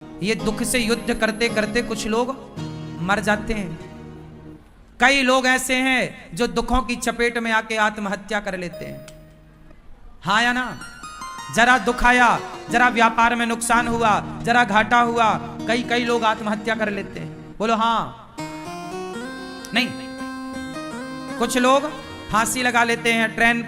ये दुख से युद्ध करते करते कुछ लोग मर जाते हैं। कई लोग ऐसे हैं जो दुखों की चपेट में आके आत्महत्या कर लेते हैं। हाँ या ना? जरा दुख आया, जरा व्यापार में नुकसान हुआ, जरा घाटा हुआ, कई लोग आत्महत्या कर लेते हैं। बोलो हाँ नहीं? कुछ लोग फांसी लगा लेते हैं, ट्रेन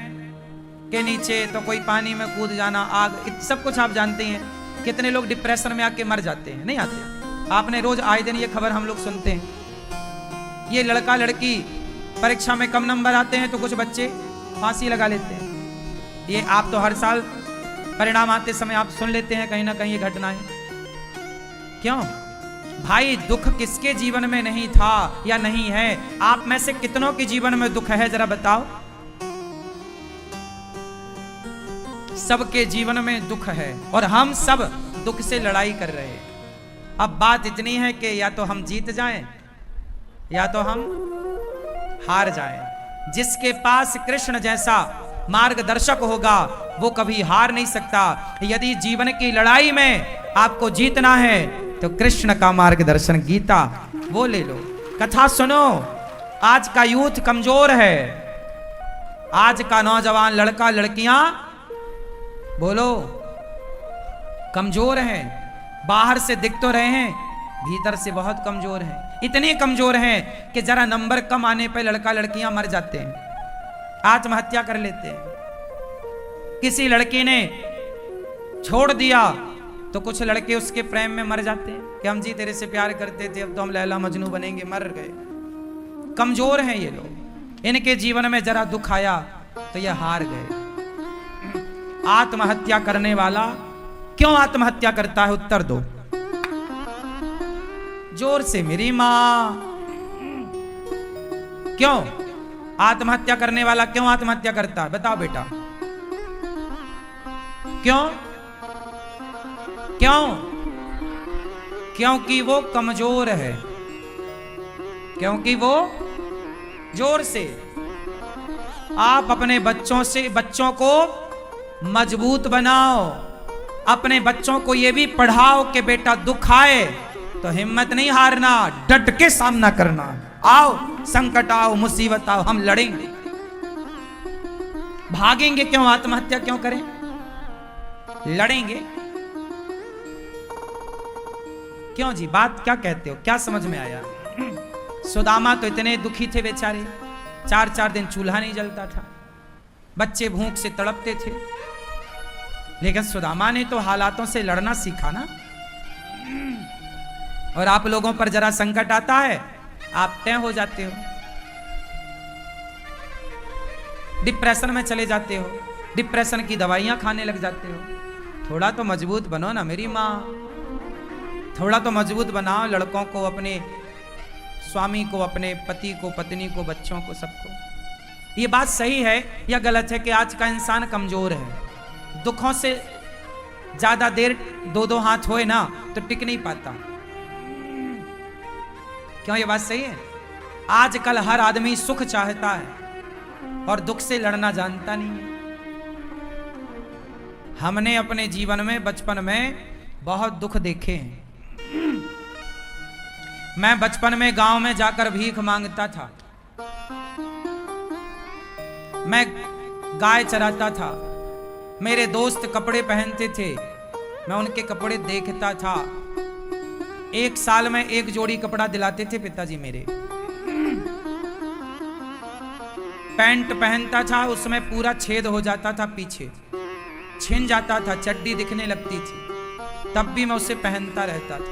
के नीचे, तो कोई पानी में कूद जाना, आग, सब कुछ आप जानते हैं। कितने लोग डिप्रेशन में आके मर जाते हैं, नहीं आते? आपने रोज आए दिन ये खबर हम लोग सुनते हैं। ये लड़का लड़की परीक्षा में कम नंबर आते हैं तो कुछ बच्चे फांसी लगा लेते हैं। ये आप तो हर साल परिणाम आते समय आप सुन लेते हैं कहीं ना कहीं ये घटनाएं। क्यों भाई? दुख किसके जीवन में नहीं था या नहीं है? आप में से कितनों के जीवन में दुख है, जरा बताओ। सबके जीवन में दुख है और हम सब दुख से लड़ाई कर रहे हैं। अब बात इतनी है कि या तो हम जीत जाएं या तो हम हार जाएं। जिसके पास कृष्ण जैसा मार्गदर्शक होगा वो कभी हार नहीं सकता। यदि जीवन की लड़ाई में आपको जीतना है तो कृष्ण का मार्गदर्शन गीता वो ले लो। कथा सुनो। आज का यूथ कमजोर है। आज का नौजवान लड़का लड़कियां बोलो कमजोर हैं। बाहर से दिख तो रहे हैं, भीतर से बहुत कमजोर हैं। इतने कमजोर हैं कि जरा नंबर कम आने पर लड़का लड़कियां मर जाते हैं, आत्महत्या कर लेते हैं। किसी लड़की ने छोड़ दिया तो कुछ लड़के उसके प्रेम में मर जाते हैं कि हम जी तेरे से प्यार करते थे, अब तो हम लैला मजनू बनेंगे, मर गए। कमजोर हैं ये लोग। इनके जीवन में जरा दुख आया तो ये हार गए। आत्महत्या करने वाला क्यों आत्महत्या करता है? उत्तर दो जोर से मेरी मां। क्यों आत्महत्या करने वाला क्यों आत्महत्या करता है? बताओ बेटा। क्यों? क्यों? क्योंकि वो कमजोर है। क्योंकि वो जोर से। आप अपने बच्चों को मजबूत बनाओ। अपने बच्चों को यह भी पढ़ाओ कि बेटा दुख आए तो हिम्मत नहीं हारना, डट के सामना करना। आओ संकट आओ, मुसीबत आओ, हम लड़ेंगे। भागेंगे क्यों? आत्महत्या क्यों करें? लड़ेंगे क्यों जी? बात क्या कहते हो? क्या समझ में आया? सुदामा तो इतने दुखी थे बेचारे, 4 दिन चूल्हा नहीं जलता था, बच्चे भूख से तड़पते थे। लेकिन सुदामा ने तो हालातों से लड़ना सीखा ना। और आप लोगों पर जरा संकट आता है, आप तय हो जाते हो, डिप्रेशन में चले जाते हो, डिप्रेशन की दवाइयां खाने लग जाते हो। थोड़ा तो मजबूत बनो ना मेरी माँ, थोड़ा तो मजबूत बनाओ लड़कों को, अपने स्वामी को, अपने पति को, पत्नी को, बच्चों को, सबको। ये बात सही है या गलत है कि आज का इंसान कमजोर है? दुखों से ज्यादा देर दो हाथ होए ना तो टिक नहीं पाता। क्यों? ये बात सही है। आजकल हर आदमी सुख चाहता है और दुख से लड़ना जानता नहीं है। हमने अपने जीवन में बचपन में बहुत दुख देखे हैं। मैं बचपन में गांव में जाकर भीख मांगता था, मैं गाय चराता था, मेरे दोस्त कपड़े पहनते थे, मैं उनके कपड़े देखता था। 1 साल में 1 जोड़ी कपड़ा दिलाते थे पिताजी मेरे। पैंट पहनता था, उसमें पूरा छेद हो जाता था, पीछे छिन जाता था, चड्डी दिखने लगती थी, तब भी मैं उसे पहनता रहता था।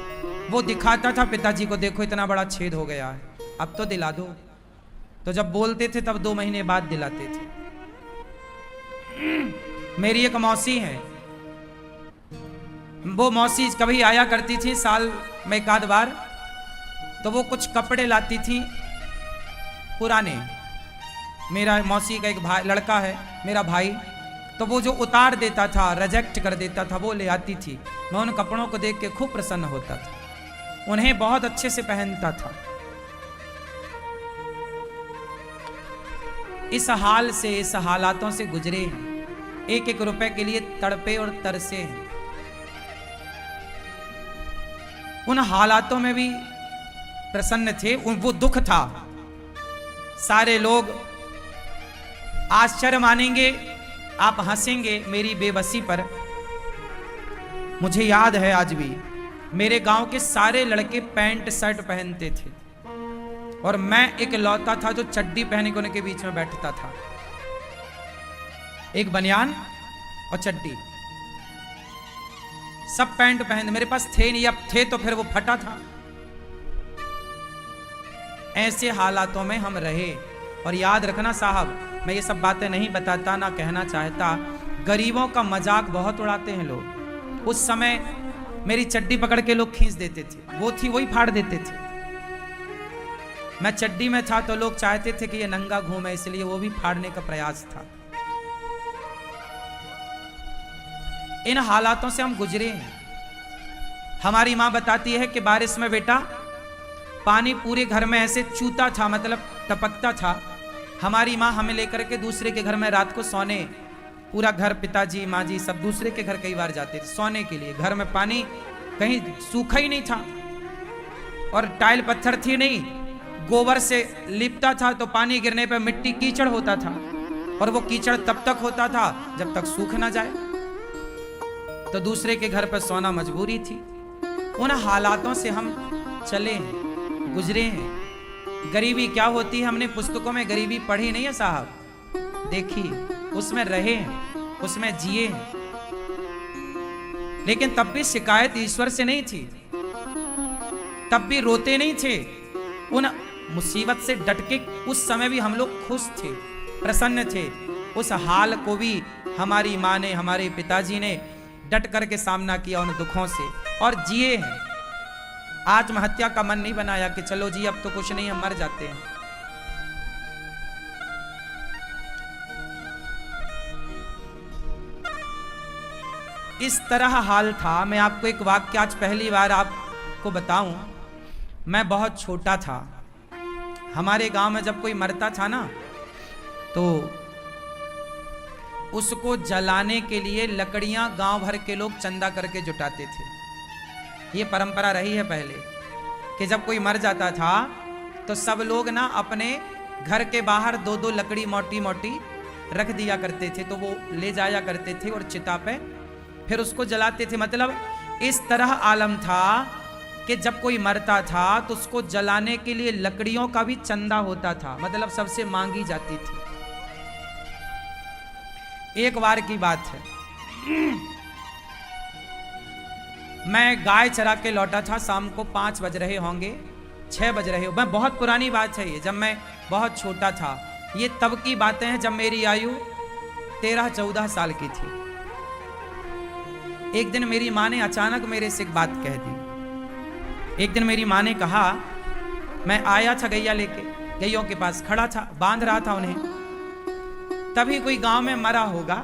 वो दिखाता था पिताजी को, देखो इतना बड़ा छेद हो गया है, अब तो दिला दो। तो जब बोलते थे तब 2 महीने बाद दिलाते थे। मेरी एक मौसी है, वो मौसी कभी आया करती थी साल में 1 आध बार, तो वो कुछ कपड़े लाती थी पुराने। मेरा मौसी का एक भाई लड़का है, मेरा भाई, तो वो जो उतार देता था, रिजेक्ट कर देता था, वो ले आती थी। मैं उन कपड़ों को देख के खूब प्रसन्न होता था, उन्हें बहुत अच्छे से पहनता था। इस हाल से, इस हालातों से गुजरे हैं, 1-1 रुपए के लिए तड़पे और तरसे हैं। उन हालातों में भी प्रसन्न थे। वो दुख था। सारे लोग आश्चर्य मानेंगे, आप हंसेंगे मेरी बेबसी पर। मुझे याद है आज भी, मेरे गांव के सारे लड़के पैंट शर्ट पहनते थे और मैं एक लौता था जो चड्डी पहने के उनके बीच में बैठता था। एक बनियान और चड्डी, सब पैंट पहन, मेरे पास थे नहीं, अब थे तो फिर वो फटा था। ऐसे हालातों में हम रहे। और याद रखना साहब, मैं ये सब बातें नहीं बताता, ना कहना चाहता, गरीबों का मजाक बहुत उड़ाते हैं लोग। उस समय मेरी चड्डी पकड़ के लोग खींच देते थे, वो थी वही फाड़ देते थे। मैं चड्डी में था तो लोग चाहते थे कि ये नंगा घूमे, इसलिए वो भी फाड़ने का प्रयास था। इन हालातों से हम गुजरे हैं। हमारी मां बताती है कि बारिश में बेटा पानी पूरे घर में ऐसे चूता था, मतलब टपकता था। हमारी माँ हमें लेकर के दूसरे के घर में रात को सोने, पूरा घर, पिताजी माँ जी सब दूसरे के घर कई बार जाते थे सोने के लिए। घर में पानी कहीं सूखा ही नहीं था और टाइल पत्थर थी नहीं, गोबर से लिपता था तो पानी गिरने पर मिट्टी कीचड़ होता था और वो कीचड़ तब तक होता था जब तक सूख ना जाए। तो दूसरे के घर पर सोना मजबूरी थी। उन हालातों से हम चले हैं, गुजरे हैं। गरीबी क्या होती है हमने पुस्तकों में गरीबी पढ़ी नहीं है साहब, देखी, उसमें रहे हैं, उसमें जिए हैं। लेकिन तब भी शिकायत ईश्वर से नहीं थी, तब भी रोते नहीं थे। उन मुसीबत से डट के उस समय भी हम लोग खुश थे, प्रसन्न थे। उस हाल को भी हमारी माँ ने, हमारे पिताजी ने डट करके सामना किया उन दुखों से और जिए हैं। आत्महत्या का मन नहीं बनाया कि चलो जी अब तो कुछ नहीं, हम मर जाते हैं। इस तरह हाल था। मैं आपको एक वाक्य आज पहली बार आपको बताऊं। मैं बहुत छोटा था। हमारे गांव में जब कोई मरता था ना तो उसको जलाने के लिए लकड़ियां गांव भर के लोग चंदा करके जुटाते थे। ये परंपरा रही है पहले कि जब कोई मर जाता था तो सब लोग ना अपने घर के बाहर दो दो लकड़ी मोटी मोटी रख दिया करते थे, तो वो ले जाया करते थे और चिता पे फिर उसको जलाते थे। मतलब इस तरह आलम था कि जब कोई मरता था तो उसको जलाने के लिए लकड़ियों का भी चंदा होता था, मतलब सबसे मांगी जाती थी। एक बार की बात है, मैं गाय चरा के लौटा था, शाम को 5 बज रहे होंगे, 6 बज रहे हो। मैं बहुत पुरानी बात है ये, जब मैं बहुत छोटा था। ये तब की बातें हैं जब मेरी आयु 13-14 साल की थी। एक दिन मेरी माँ ने अचानक मेरे से एक बात कह दी। एक दिन मेरी माँ ने कहा, मैं आया था गैया लेके, गैयों के पास खड़ा था, बांध रहा था उन्हें, तभी कोई गांव में मरा होगा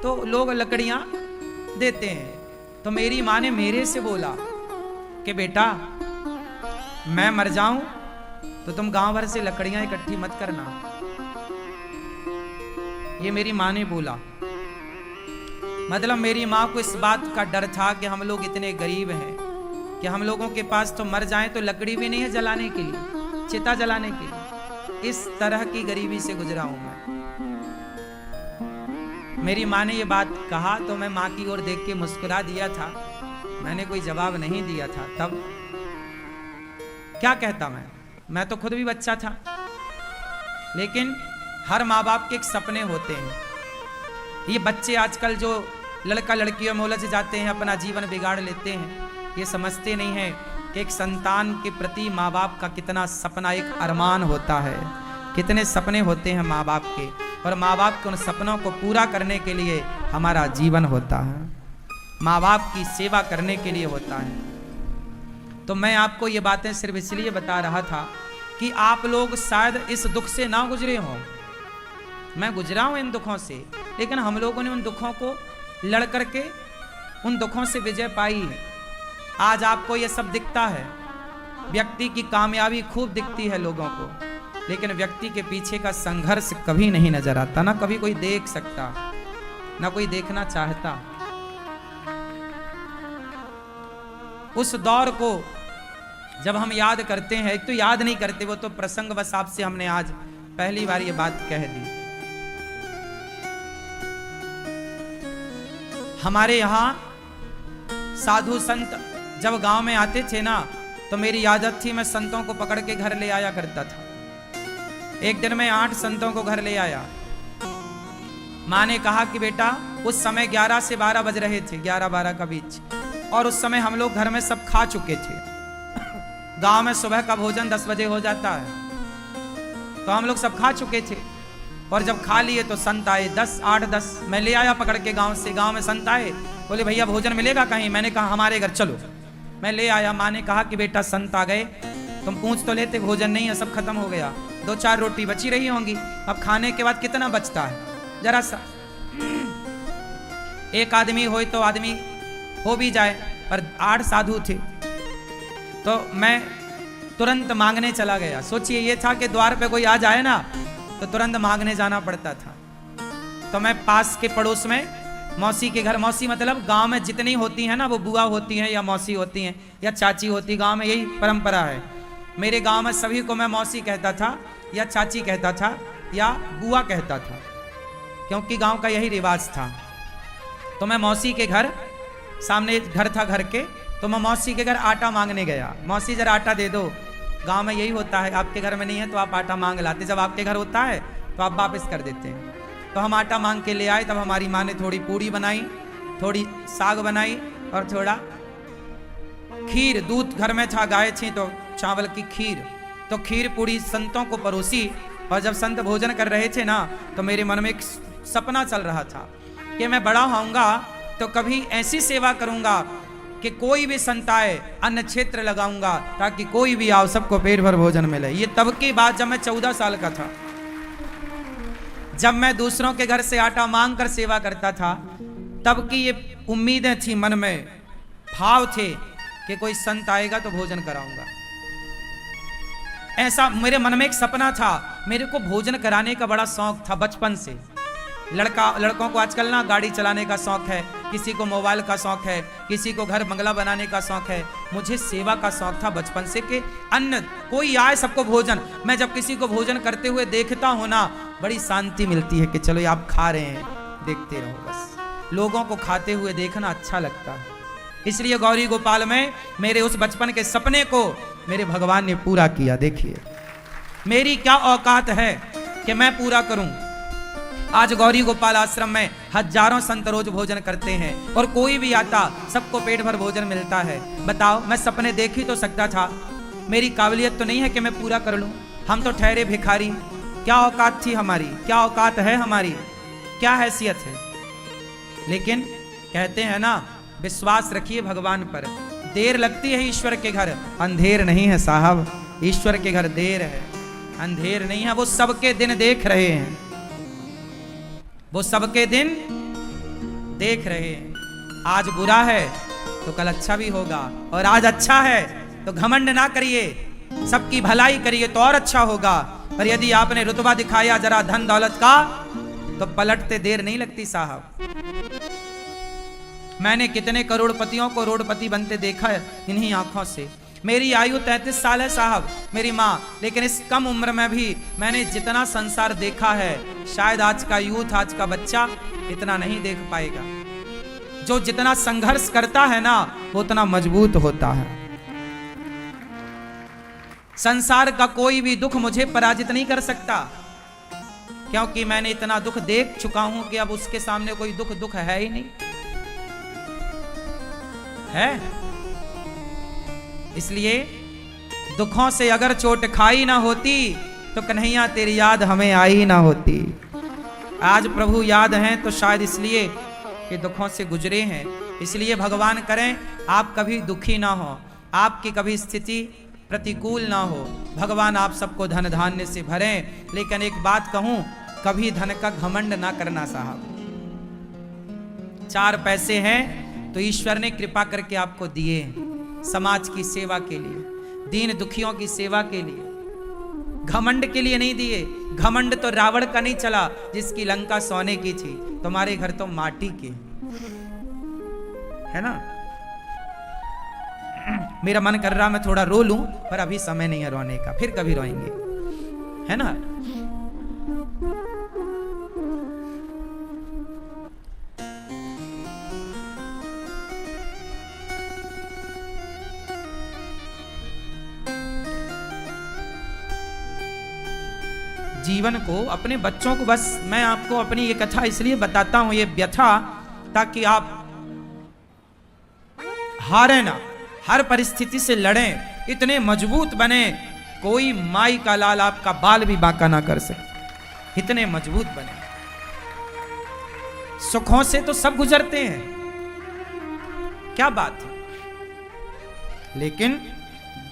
तो लोग लकड़ियां देते हैं। तो मेरी माँ ने मेरे से बोला कि बेटा मैं मर जाऊं तो तुम गांव भर से लकड़ियां इकट्ठी मत करना। ये मेरी माँ ने बोला। मतलब मेरी माँ को इस बात का डर था कि हम लोग इतने गरीब हैं कि हम लोगों के पास तो मर जाएं तो लकड़ी भी नहीं है जलाने के लिए, चिता जलाने के लिए। इस तरह की गरीबी से गुजरा हूं मैं। मेरी माँ ने ये बात कहा तो मैं माँ की ओर देख के मुस्कुरा दिया था, मैंने कोई जवाब नहीं दिया था। तब क्या कहता मैं तो खुद भी बच्चा था। लेकिन हर माँ बाप के एक सपने होते हैं। ये बच्चे आजकल जो लड़का लड़कियों में उलझ जाते हैं, अपना जीवन बिगाड़ लेते हैं, ये समझते नहीं है कि एक संतान के प्रति माँ बाप का कितना सपना, एक अरमान होता है, कितने सपने होते हैं माँ बाप के, और माँ बाप के उन सपनों को पूरा करने के लिए हमारा जीवन होता है, माँ बाप की सेवा करने के लिए होता है। तो मैं आपको ये बातें सिर्फ इसलिए बता रहा था कि आप लोग शायद इस दुख से ना गुजरे हों। मैं गुजरा हूं इन दुखों से, लेकिन हम लोगों ने उन दुखों को लड़ करके उन दुखों से विजय पाई है। आज आपको ये सब दिखता है, व्यक्ति की कामयाबी खूब दिखती है लोगों को, लेकिन व्यक्ति के पीछे का संघर्ष कभी नहीं नजर आता, ना कभी कोई देख सकता, ना कोई देखना चाहता। उस दौर को जब हम याद करते हैं, एक तो याद नहीं करते, वो तो प्रसंगवश आपसे हमने आज पहली बार ये बात कह दी। हमारे यहाँ साधु संत जब गांव में आते थे ना, तो मेरी आदत थी मैं संतों को पकड़ के घर ले आया करता था। एक दिन मैं 8 संतों को घर ले आया। माँ ने कहा कि बेटा, उस समय 11 से 12 बज रहे थे, 11-12 का बीच, और उस समय हम लोग घर में सब खा चुके थे। गांव में सुबह का भोजन 10 बजे हो जाता है, तो हम लोग सब खा चुके थे। और जब खा लिए तो संत आए 8-10, मैं ले आया पकड़ के गांव से। गांव में संत आए, बोले भैया भोजन मिलेगा कहीं? मैंने कहा हमारे घर चलो। मैं ले आया। माँ ने कहा कि बेटा संत आ गए, तुम पूछ तो लेते, भोजन नहीं है, सब खत्म हो गया। 2-4 रोटी बची रही होंगी, अब खाने के बाद कितना बचता है, जरा सा एक आदमी हो तो आदमी हो भी जाए, पर 8 साधु थे। तो मैं तुरंत मांगने चला गया। सोचिए, ये था कि द्वार पे कोई आ जाए ना तो तुरंत मांगने जाना पड़ता था। तो मैं पास के पड़ोस में मौसी के घर, मौसी मतलब गांव में जितनी होती हैं ना, वो बुआ होती हैं या मौसी होती हैं या चाची होती, गांव में यही परंपरा है। मेरे गांव में सभी को मैं मौसी कहता था या चाची कहता था या बुआ कहता था, क्योंकि गांव का यही रिवाज था। तो मैं मौसी के घर, सामने घर था घर के, तो मैं मौसी के घर आटा मांगने गया। मौसी जरा आटा दे दो। गांव में यही होता है, आपके घर में नहीं है तो आप आटा मांग लाते, जब आपके घर होता है तो आप वापस कर देते हैं। तो हम आटा मांग के ले आए। तब हमारी माँ ने थोड़ी पूड़ी बनाई, थोड़ी साग बनाई और थोड़ा खीर, दूध घर में था, गाय थी तो चावल की खीर, तो खीर पूड़ी संतों को परोसी। और जब संत भोजन कर रहे थे ना, तो मेरे मन में एक सपना चल रहा था कि मैं बड़ा होऊंगा तो कभी ऐसी सेवा करूंगा कि कोई भी संत आए अन्न क्षेत्र लगाऊंगा, ताकि कोई भी आओ सबको पेट भर भोजन मिले। ये तब की बात जब मैं 14 साल का था, जब मैं दूसरों के घर से आटा मांग कर सेवा करता था। तब की ये उम्मीदें थी मन में, भाव थे कि कोई संत आएगा तो भोजन कराऊंगा। ऐसा मेरे मन में एक सपना था। मेरे को भोजन कराने का बड़ा शौक था बचपन से। लड़कों को आजकल ना गाड़ी चलाने का शौक है, किसी को मोबाइल का शौक है, किसी को घर बंगला बनाने का शौक है। मुझे सेवा का शौक था बचपन से कि अन्न कोई आए सबको भोजन। मैं जब किसी को भोजन करते हुए देखता हूं ना, बड़ी शांति मिलती है कि चलो ये आप खा रहे हैं, देखते रहो बस। लोगों को खाते हुए देखना अच्छा लगता है। इसलिए गौरी गोपाल में मेरे उस बचपन के सपने को मेरे भगवान ने पूरा किया। देखिए मेरी क्या औकात है कि मैं पूरा करूं। आज गौरी गोपाल आश्रम में हजारों संत रोज भोजन करते हैं, और कोई भी आता सबको पेट भर भोजन मिलता है। बताओ, मैं सपने देख ही तो सकता था, मेरी काबिलियत तो नहीं है कि मैं पूरा कर लूं। हम तो ठहरे भिखारी। क्या औकात थी हमारी, क्या औकात है हमारी, क्या हैसियत है। लेकिन कहते हैं ना, विश्वास रखिए भगवान पर। देर लगती है ईश्वर के घर, अंधेर नहीं है साहब। ईश्वर के घर देर है, अंधेर नहीं है। वो सबके दिन देख रहे हैं, वो सबके दिन देख रहे हैं। आज बुरा है तो कल अच्छा भी होगा, और आज अच्छा है तो घमंड ना करिए, सबकी भलाई करिए तो और अच्छा होगा। पर यदि आपने रुतबा दिखाया जरा धन दौलत का, तो पलटते देर नहीं लगती साहब। मैंने कितने करोड़पतियों को रोडपति बनते देखा है इन्हीं आंखों से। मेरी आयु 33 साल है साहब, मेरी माँ, लेकिन इस कम उम्र में भी मैंने जितना संसार देखा है, शायद आज का यूथ, आज का बच्चा इतना नहीं देख पाएगा। जो जितना संघर्ष करता है ना, वो उतना मजबूत होता है। संसार का कोई भी दुख मुझे पराजित नहीं कर सकता, क्योंकि मैंने इतना दुख देख चुका हूं कि अब उसके सामने कोई दुख है ही नहीं है। इसलिए दुखों से अगर चोट खाई ना होती तो कन्हैया तेरी याद हमें आई ना होती। आज प्रभु याद हैं तो शायद इसलिए कि दुखों से गुजरे हैं। इसलिए भगवान करें आप कभी दुखी ना हो, आपकी कभी स्थिति प्रतिकूल ना हो। भगवान आप सबको धन धान्य से भरें। लेकिन एक बात कहूं, कभी धन का घमंड ना करना साहब। 4 पैसे हैं तो ईश्वर ने कृपा करके आपको दिए, समाज की सेवा के लिए, दीन दुखियों की सेवा के लिए, घमंड के लिए नहीं दिए। घमंड तो रावण का नहीं चला जिसकी लंका सोने की थी, तुम्हारे घर तो माटी के है ना। मेरा मन कर रहा मैं थोड़ा रो लूं, पर अभी समय नहीं है रोने का, फिर कभी रोएंगे, है ना। जीवन को, अपने बच्चों को, बस मैं आपको अपनी ये कथा इसलिए बताता हूं, ये व्यथा, ताकि आप हारे ना, हर परिस्थिति से लड़ें, इतने मजबूत बने, कोई माई का लाल आपका बाल भी बांका ना कर सके, इतने मजबूत बने। सुखों से तो सब गुजरते हैं, क्या बात है, लेकिन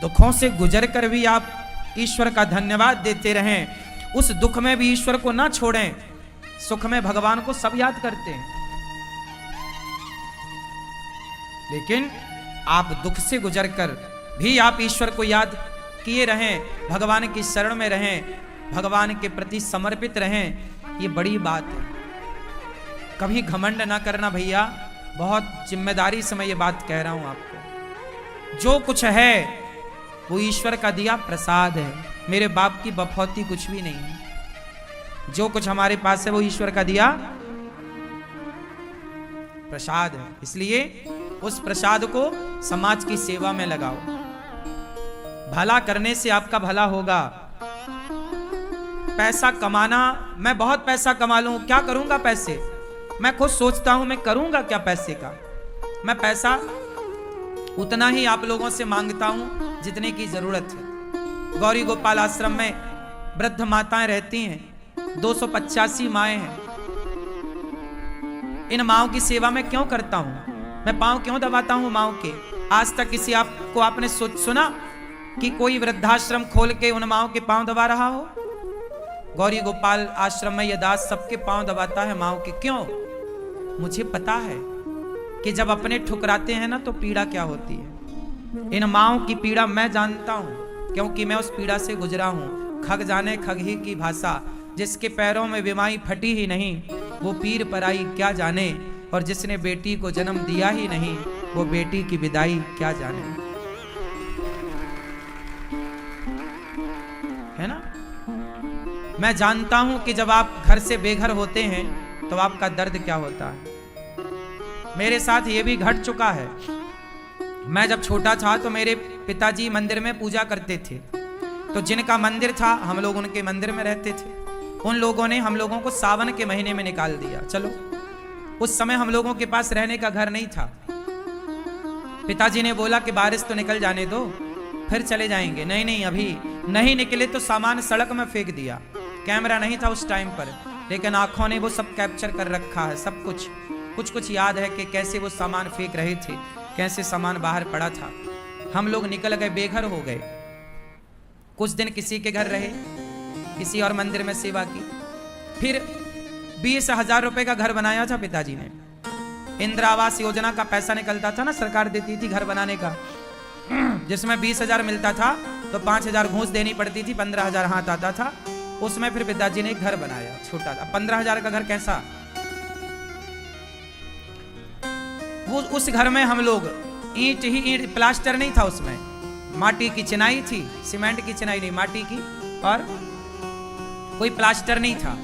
दुखों से गुजरकर भी आप ईश्वर का धन्यवाद देते रहें, उस दुख में भी ईश्वर को ना छोड़ें। सुख में भगवान को सब याद करते हैं, लेकिन आप दुख से गुजरकर भी आप ईश्वर को याद किए रहें, भगवान की शरण में रहें, भगवान के प्रति समर्पित रहें, ये बड़ी बात है। कभी घमंड ना करना भैया, बहुत जिम्मेदारी से मैं ये बात कह रहा हूं आपको। जो कुछ है वो ईश्वर का दिया प्रसाद है, मेरे बाप की बफौती कुछ भी नहीं है। जो कुछ हमारे पास है वो ईश्वर का दिया प्रसाद है, इसलिए उस प्रसाद को समाज की सेवा में लगाओ। भला करने से आपका भला होगा। पैसा कमाना, मैं बहुत पैसा कमा लूं, क्या करूंगा पैसे, मैं खुद सोचता हूं मैं करूंगा क्या पैसे का। मैं पैसा उतना ही आप लोगों से मांगता हूं जितने की जरूरत है। गौरी गोपाल आश्रम में वृद्ध माताएं रहती हैं, 285 माएं हैं। इन माओं की सेवा मैं क्यों करता हूं, मैं पांव क्यों दबाता हूं माओं के। आज तक किसी आपको आपने सुना कि कोई वृद्धाश्रम खोल के उन माओं के पांव दबा रहा हो। गौरी गोपाल आश्रम में यह दास सबके पांव दबाता है माओं के। क्यों, मुझे पता है कि जब अपने ठुकराते हैं ना तो पीड़ा क्या होती है। इन माओं की पीड़ा मैं जानता हूं, क्योंकि मैं उस पीड़ा से गुजरा हूं। खग जाने खग ही की भाषा, जिसके पैरों में बिमाई फटी ही नहीं वो पीर पराई क्या जाने, और जिसने बेटी को जन्म दिया ही नहीं वो बेटी की विदाई क्या जाने, है ना। मैं जानता हूं कि जब आप घर से बेघर होते हैं तो आपका दर्द क्या होता है। मेरे साथ ये भी घट चुका है। मैं जब छोटा था तो मेरे पिताजी मंदिर में पूजा करते थे, तो जिनका मंदिर था हम लोग उनके मंदिर में रहते थे। उन लोगों ने हम लोगों को सावन के महीने में निकाल दिया। चलो, उस समय हम लोगों के पास रहने का घर नहीं था। पिताजी ने बोला कि बारिश तो निकल जाने दो फिर चले जाएंगे। नहीं नहीं, अभी नहीं निकले तो सामान सड़क में फेंक दिया। कैमरा नहीं था उस टाइम पर, लेकिन आंखों ने वो सब कैप्चर कर रखा है। सब कुछ कुछ याद है कि कैसे वो सामान फेंक रहे थे, कैसे सामान बाहर पड़ा था। हम लोग निकल गए, बेघर हो गए। कुछ दिन किसी के घर रहे, किसी और मंदिर में सेवा की। फिर 20,000 रुपए का घर बनाया था पिताजी ने। इंदिरा आवास योजना का पैसा निकलता था ना, सरकार देती थी घर बनाने का, जिसमें 20,000 मिलता था तो 5,000 घूस देनी पड़ती थी, 15,000 हाथ आता था। उसमें फिर पिताजी ने एक घर बनाया छोटा सा। 15,000 का घर कैसा, वो उस घर में हम लोग ईंट ही ईंट, प्लास्टर नहीं था उसमें, माटी की चिनाई थी, सीमेंट की चिनाई नहीं, माटी की, और कोई प्लास्टर नहीं था,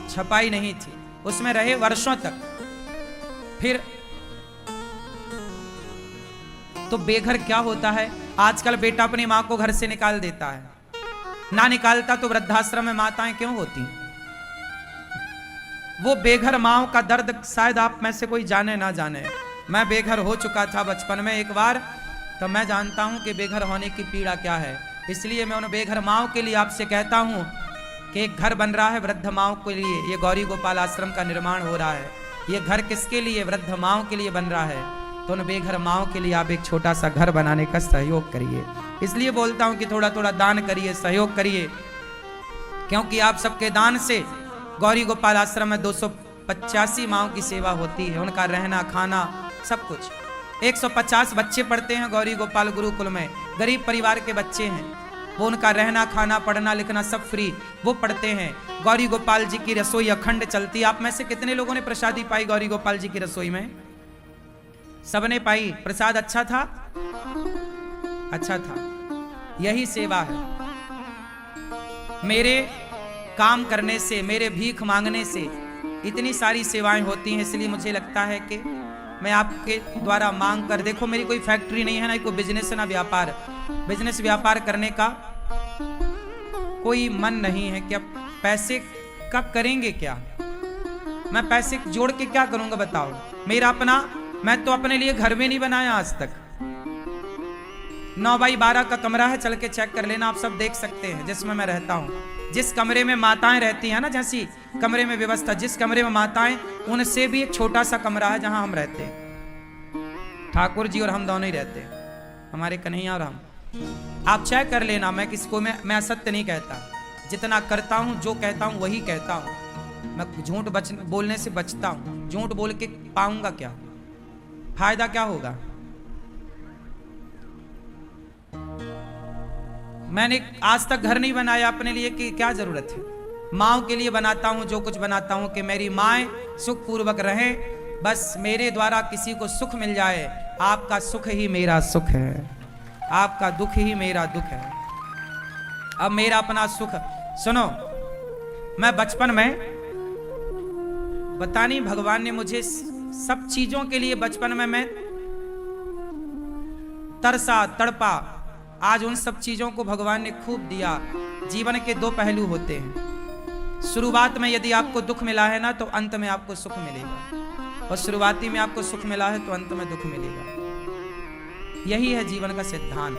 छपाई नहीं थी। उसमें रहे वर्षों तक। फिर तो बेघर क्या होता है, आजकल बेटा अपनी मां को घर से निकाल देता है, ना निकालता तो वृद्धाश्रम में माताएं क्यों होती। वो बेघर माओं का दर्द शायद आप में से कोई जाने ना जाने। मैं बेघर हो चुका था बचपन में एक बार, तो मैं जानता हूं कि बेघर होने की पीड़ा क्या है। इसलिए मैं उन बेघर माओं के लिए आपसे कहता हूं कि एक घर बन रहा है वृद्ध माओं के लिए। ये गौरी गोपाल आश्रम का निर्माण हो रहा है। ये घर किसके लिए, वृद्ध माओं के लिए बन रहा है। तो उन बेघर माओं के लिए आप एक छोटा सा घर बनाने का सहयोग करिए। इसलिए बोलता हूं कि थोड़ा थोड़ा दान करिए, सहयोग करिए, क्योंकि आप सबके दान से गौरी गोपाल आश्रम में 285 माओं की सेवा होती है। उनका रहना खाना सब कुछ। 150 बच्चे पढ़ते हैं गौरी गोपाल गुरुकुल में, गरीब परिवार के बच्चे हैं। वो उनका रहना खाना पढ़ना लिखना सब फ्री, वो पढ़ते हैं। गौरी गोपाल जी की रसोई अखंड चलती। आप में से कितने लोगों ने प्रसादी पाई गौरी गोपाल जी की रसोई में? सबने पाई, प्रसाद अच्छा था, अच्छा था। यही सेवा है। मेरे काम करने से, मेरे भीख मांगने से इतनी सारी सेवाएं होती हैं, इसलिए मुझे लगता है कि मैं आपके द्वारा मांग कर, देखो मेरी कोई फैक्ट्री नहीं है, ना कोई बिजनेस है, ना व्यापार। बिजनेस व्यापार करने का कोई मन नहीं है कि अब पैसे का करेंगे क्या, मैं पैसे जोड़ के क्या करूंगा बताओ। मेरा अपना, मैं तो अपने लिए घर में नहीं बनाया आज तक। 9 बाई 12 का कमरा है, चल के चेक कर लेना, आप सब देख सकते हैं, जिसमें मैं रहता हूं। जिस कमरे में माताएं रहती हैं ना, जैसी कमरे में व्यवस्था, जिस कमरे में माताएं, उनसे भी एक छोटा सा कमरा है जहां हम रहते हैं। ठाकुर जी और हम दोनों ही रहते हैं, हमारे कन्हैया और हम। आप चेक कर लेना, मैं किसको, मैं असत्य नहीं कहता। जितना करता हूं, जो कहता हूं वही कहता हूं। मैं झूठ बोलने से बचता हूं। झूठ बोल के पाऊंगा क्या, फायदा क्या होगा। मैंने आज तक घर नहीं बनाया अपने लिए, कि क्या जरूरत है। माँ के लिए बनाता हूं, जो कुछ बनाता हूं कि मेरी माँ सुख पूर्वक रहे, बस मेरे द्वारा किसी को सुख मिल जाए। आपका सुख ही मेरा सुख है, आपका दुख ही मेरा दुख है। अब मेरा अपना सुख सुनो, मैं बचपन में, पता नहीं भगवान ने मुझे सब चीजों के लिए बचपन में मैं तरसा, तड़पा। आज उन सब चीजों को भगवान ने खूब दिया। जीवन के 2 पहलू होते हैं। शुरुआत में यदि आपको दुख मिला है ना, तो अंत में आपको सुख मिलेगा, और शुरुआती में आपको सुख मिला है तो अंत में दुख मिलेगा। यही है जीवन का सिद्धांत।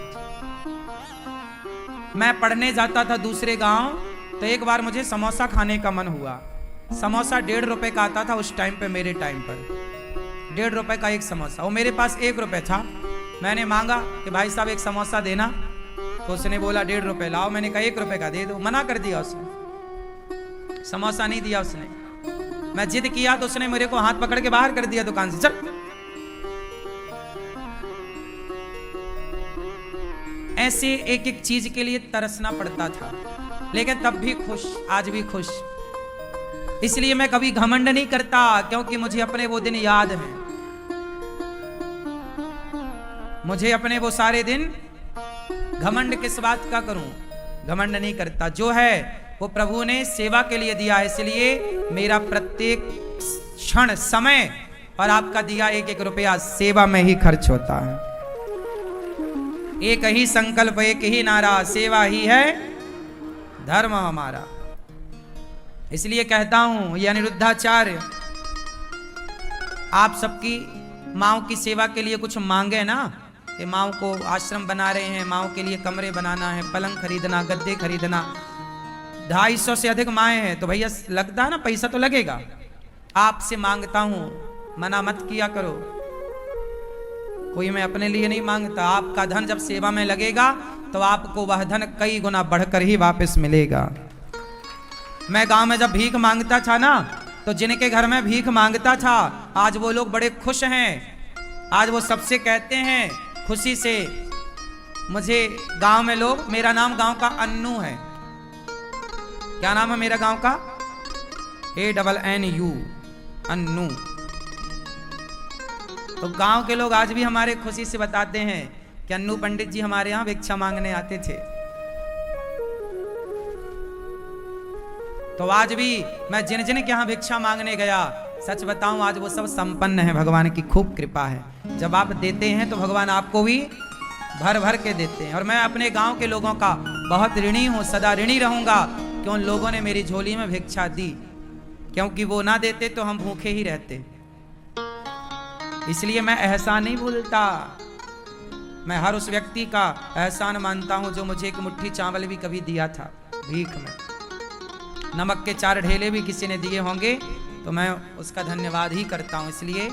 मैं पढ़ने जाता था दूसरे गांव, तो एक बार मुझे समोसा खाने का मन हुआ। समोसा 1.5 रुपए का आता था उस टाइम पे, मेरे टाइम पर 1.5 रुपए का एक समोसा। वो मेरे पास 1 रुपए था। मैंने मांगा कि भाई साहब एक समोसा देना, तो उसने बोला 1.5 रुपए लाओ। मैंने कहा 1 रुपए का दे दो, मना कर दिया उसने, समोसा नहीं दिया उसने। मैं जिद किया तो उसने मेरे को हाथ पकड़ के बाहर कर दिया दुकान से, चल। ऐसे एक एक चीज के लिए तरसना पड़ता था, लेकिन तब भी खुश, आज भी खुश। इसलिए मैं कभी घमंड नहीं करता, क्योंकि मुझे अपने वो दिन याद हैं। मुझे अपने वो सारे दिन, घमंड किस बात का करूं, घमंड नहीं करता। जो है वो प्रभु ने सेवा के लिए दिया है, इसलिए मेरा प्रत्येक क्षण, समय और आपका दिया 1-1 रुपया सेवा में ही खर्च होता है। एक ही संकल्प, एक ही नारा, सेवा ही है धर्म हमारा। इसलिए कहता हूं, ये अनिरुद्धाचार्य आप सबकी माओ की सेवा के लिए कुछ मांगे ना, कि माओ को आश्रम बना रहे हैं, माओ के लिए कमरे बनाना है, पलंग खरीदना, गद्दे खरीदना, 250 से अधिक माएँ हैं, तो भैया लगता है ना, पैसा तो लगेगा। आपसे मांगता हूं, मना मत किया करो। कोई मैं अपने लिए नहीं मांगता। आपका धन जब सेवा में लगेगा तो आपको वह धन कई गुना बढ़कर ही वापस मिलेगा। मैं गांव में जब भीख मांगता था ना, तो जिनके घर में भीख मांगता था, आज वो लोग बड़े खुश हैं। आज वो सबसे कहते हैं खुशी से, मुझे गांव में लोग, मेरा नाम गांव का अन्नू है। क्या नाम है मेरा गांव का? ANNU, अन्नू। तो गांव के लोग आज भी हमारे खुशी से बताते हैं कि अन्नू पंडित जी हमारे यहां भिक्षा मांगने आते थे। तो आज भी मैं जिन जिन के यहां भिक्षा मांगने गया, सच बताऊं आज वो सब संपन्न है। भगवान की खूब कृपा है। जब आप देते हैं तो भगवान आपको भी भर भर के देते हैं। और मैं अपने गांव के लोगों का बहुत ऋणी हूं, सदा ऋणी रहूंगा कि उन लोगों ने मेरी झोली में भिक्षा दी, क्योंकि वो ना देते तो हम भूखे ही रहते। इसलिए मैं एहसान नहीं भूलता। मैं हर उस व्यक्ति का एहसान मानता हूं जो मुझे एक मुट्ठी चावल भी कभी दिया था भीख में। नमक के 4 ढेले भी किसी ने दिए होंगे तो मैं उसका धन्यवाद ही करता हूं। इसलिए